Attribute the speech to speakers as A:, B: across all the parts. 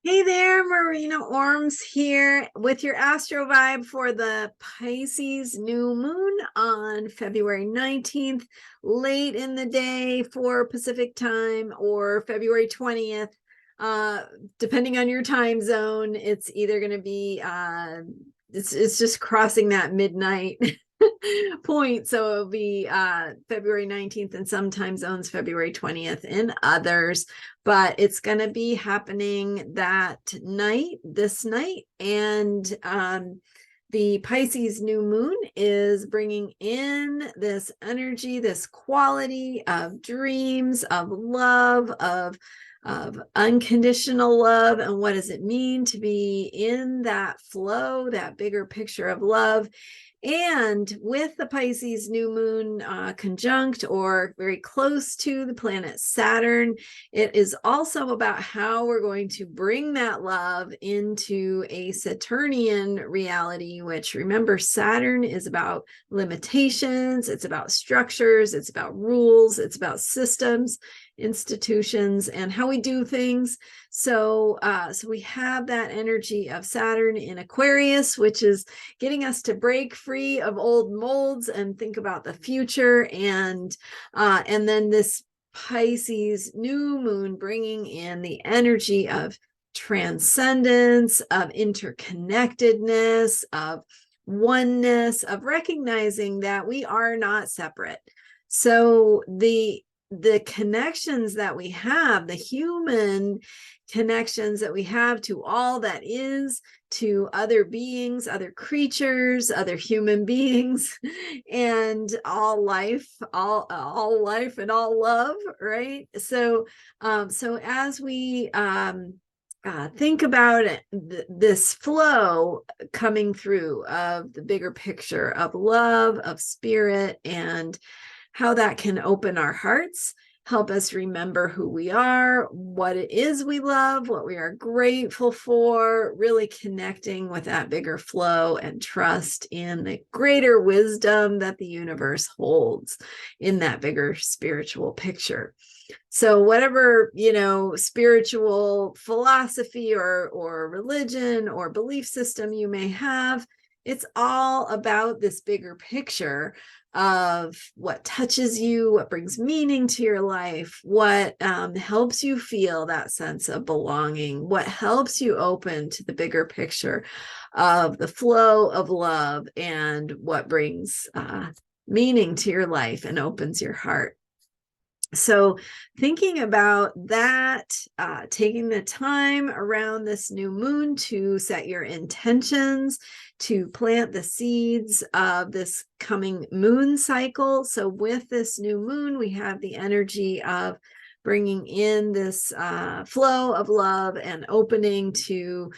A: Hey there, Marina Ormes here with your Astro vibe for the Pisces new moon on February 19th, late in the day for Pacific time, or February 20th. Depending on your time zone, it's either going to be, it's just crossing that midnight point. So it'll be February 19th in some time zones, February 20th in others. But it's going to be happening this night. And the Pisces new moon is bringing in this energy, this quality of dreams, of love, of unconditional love. And what does it mean to be in that flow, that bigger picture of love? And with the Pisces new moon conjunct or very close to the planet Saturn, it is also about how we're going to bring that love into a Saturnian reality, which, remember, Saturn is about limitations, it's about structures, it's about rules, it's about systems, institutions, and how we do things. So we have that energy of Saturn in Aquarius, which is getting us to break free of old molds and think about the future. And then this Pisces new moon bringing in the energy of transcendence, of interconnectedness, of oneness, of recognizing that we are not separate. So the connections that we have, the human connections that we have to all that is, to other beings, other creatures, other human beings, and all life, all life and all love, right? So as we think about it, this flow coming through of the bigger picture of love, of spirit, and how that can open our hearts, help us remember who we are, what it is we love, what we are grateful for, really connecting with that bigger flow and trust in the greater wisdom that the universe holds in that bigger spiritual picture. So whatever, spiritual philosophy or religion or belief system you may have, it's all about this bigger picture of what touches you, what brings meaning to your life, what helps you feel that sense of belonging, what helps you open to the bigger picture of the flow of love, and what brings meaning to your life and opens your heart. So thinking about that, taking the time around this new moon to set your intentions, to plant the seeds of this coming moon cycle. So with this new moon, we have the energy of bringing in this flow of love and opening to,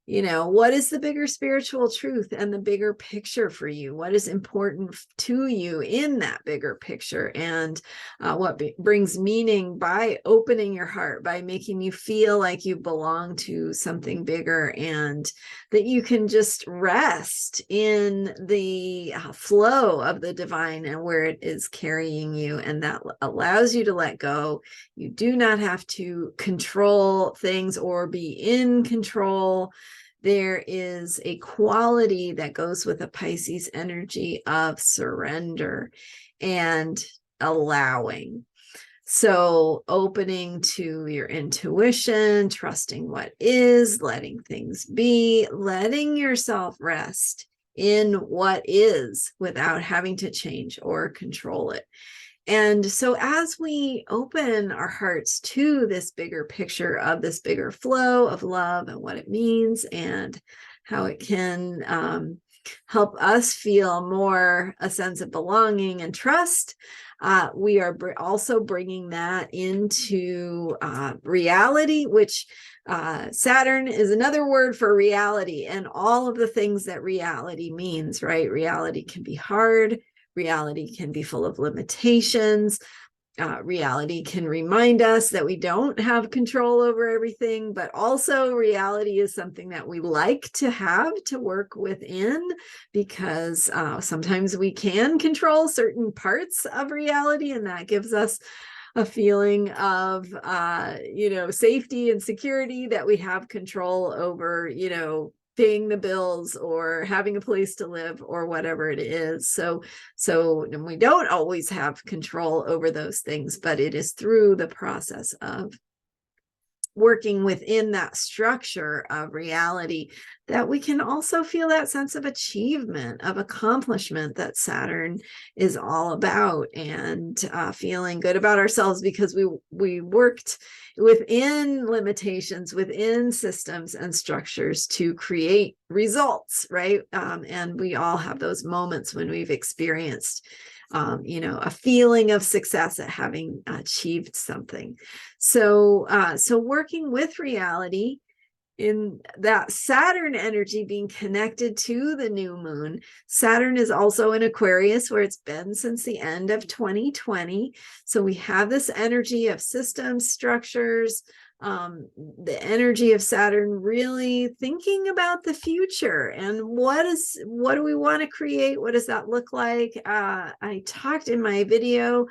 A: what is the bigger spiritual truth and the bigger picture for you? What is important to you in that bigger picture? And what brings meaning by opening your heart, by making you feel like you belong to something bigger, and that you can just rest in the flow of the divine and where it is carrying you. And that allows you to let go. You do not have to control things or be in control. There is a quality that goes with a Pisces energy of surrender and allowing. So opening to your intuition, trusting what is, letting things be, letting yourself rest in what is without having to change or control it. And so as we open our hearts to this bigger picture of this bigger flow of love and what it means and how it can help us feel more a sense of belonging and trust, we are also bringing that into reality, which Saturn is another word for reality, and all of the things that reality means, right? Reality can be hard. Reality can be full of limitations. Reality can remind us that we don't have control over everything, but also reality is something that we like to have to work within, because sometimes we can control certain parts of reality, and that gives us a feeling of, safety and security, that we have control over, paying the bills or having a place to live or whatever it is. So we don't always have control over those things, but it is through the process of working within that structure of reality that we can also feel that sense of achievement, of accomplishment that Saturn is all about, and feeling good about ourselves because we worked within limitations, within systems and structures to create results, right? And we all have those moments when we've experienced a feeling of success at having achieved something. So working with reality in that Saturn energy being connected to the new moon. Saturn is also in Aquarius, where it's been since the end of 2020. So we have this energy of systems, structures, the energy of Saturn really thinking about the future and what do we want to create? What does that look like? I talked in my video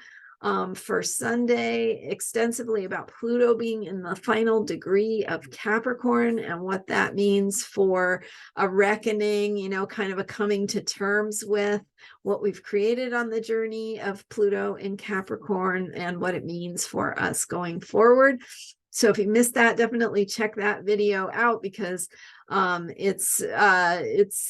A: for Sunday extensively about Pluto being in the final degree of Capricorn and what that means for a reckoning, kind of a coming to terms with what we've created on the journey of Pluto in Capricorn and what it means for us going forward. So if you missed that, definitely check that video out, because it's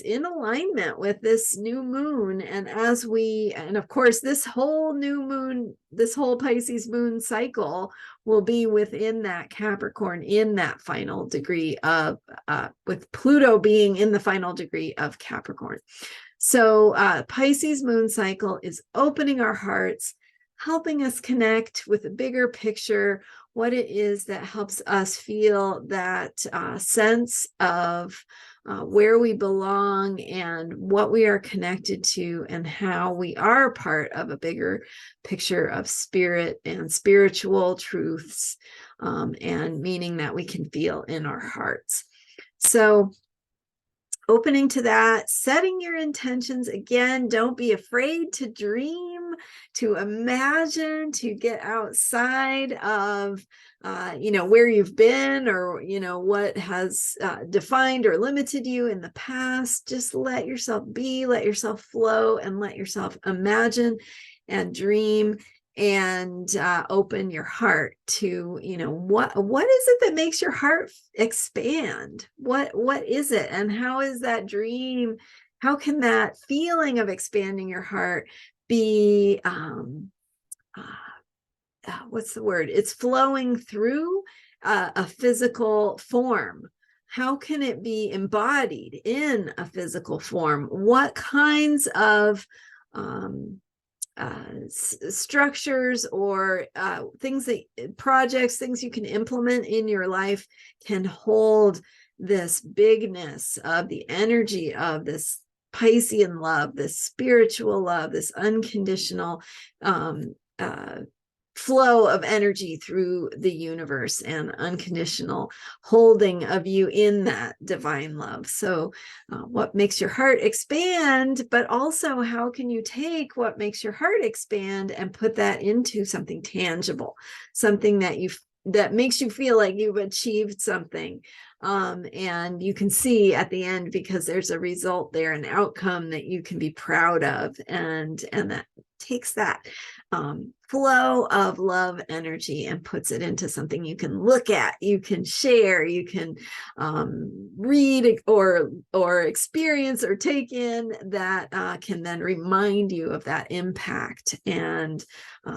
A: in alignment with this new moon. And of course, this whole new moon, this whole Pisces moon cycle will be within that Capricorn, in that final degree of, with Pluto being in the final degree of Capricorn. So Pisces moon cycle is opening our hearts, helping us connect with a bigger picture, what it is that helps us feel that sense of where we belong and what we are connected to, and how we are part of a bigger picture of spirit and spiritual truths, and meaning that we can feel in our hearts. So opening to that, setting your intentions. Again, don't be afraid to dream, to imagine, to get outside of, where you've been, or, what has defined or limited you in the past. Just let yourself be, let yourself flow, and let yourself imagine and dream, and open your heart to, what is it that makes your heart expand? What is it, and how is that dream, how can that feeling of expanding your heart be what's the word, it's flowing through a physical form? How can it be embodied in a physical form? What kinds of structures or projects, things you can implement in your life can hold this bigness of the energy of this Piscean love, this spiritual love, this unconditional flow of energy through the universe, and unconditional holding of you in that divine love. So what makes your heart expand, but also how can you take what makes your heart expand and put that into something tangible, something that makes you feel like you've achieved something, and you can see at the end, because there's a result there, an outcome that you can be proud of, and that takes that flow of love energy and puts it into something you can look at, you can share, you can read or experience or take in, that can then remind you of that impact. And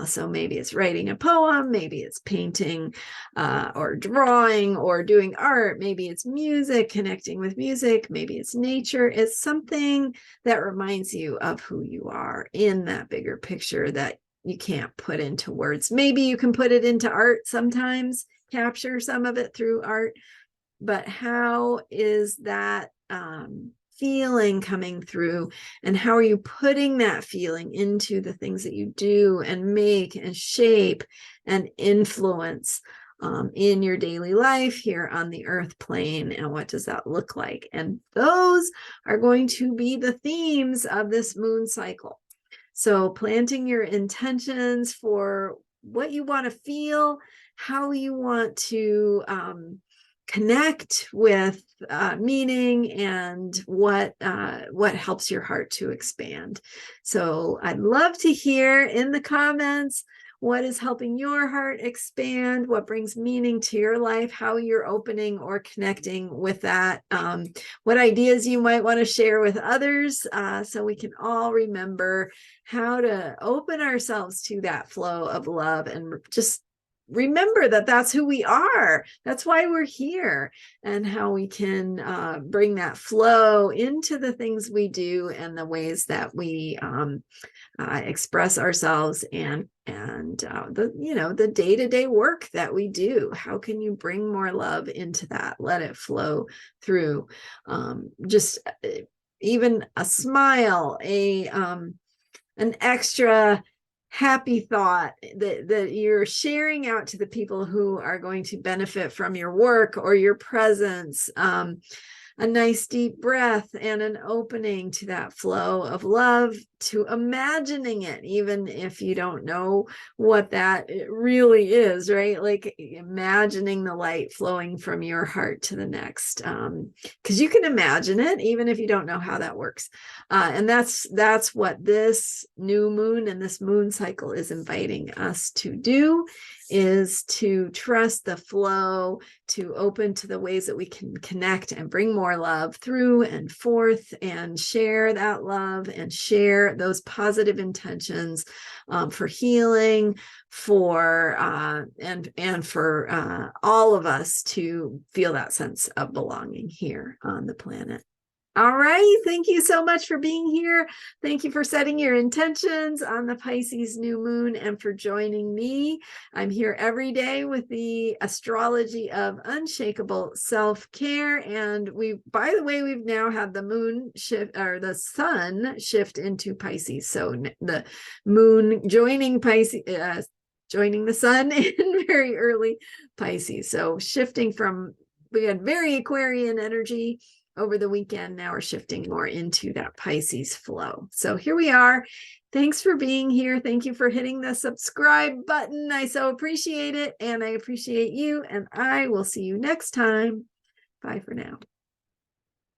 A: so maybe it's writing a poem, maybe it's painting or drawing or doing art, maybe it's music, connecting with music, maybe it's nature. It's something that reminds you of who you are in that bigger picture that you can't put into words. Maybe you can put it into art sometimes, capture some of it through art, but how is that feeling coming through, and how are you putting that feeling into the things that you do and make and shape and influence in your daily life here on the earth plane, and what does that look like? And those are going to be the themes of this moon cycle. So planting your intentions for what you want to feel, how you want to connect with meaning, and what helps your heart to expand. So I'd love to hear in the comments what is helping your heart expand, what brings meaning to your life, how you're opening or connecting with that, what ideas you might want to share with others, so we can all remember how to open ourselves to that flow of love, and just remember that that's who we are. That's why we're here, and how we can bring that flow into the things we do and the ways that we express ourselves, and the day-to-day work that we do. How can you bring more love into that? Let it flow through. Just even a smile, an extra happy thought that you're sharing out to the people who are going to benefit from your work or your presence. A nice deep breath and an opening to that flow of love, to imagining it, even if you don't know what that really is, right? Like imagining the light flowing from your heart to the next, because you can imagine it even if you don't know how that works. And that's what this new moon and this moon cycle is inviting us to do, is to trust the flow, to open to the ways that we can connect and bring more love through and forth, and share that love and share those positive intentions for healing, for and for all of us to feel that sense of belonging here on the planet. All right. Thank you so much for being here. Thank you for setting your intentions on the Pisces new moon, and for joining me. I'm here every day with the astrology of unshakable self-care. And by the way, we've now had the moon shift, or the sun shift into Pisces. So the moon joining Pisces, joining the sun in very early Pisces. So shifting from, we had very Aquarian energy over the weekend. Now we're shifting more into that Pisces flow. So here we are. Thanks for being here. Thank you for hitting the subscribe button. I so appreciate it. And I appreciate you. And I will see you next time. Bye for now.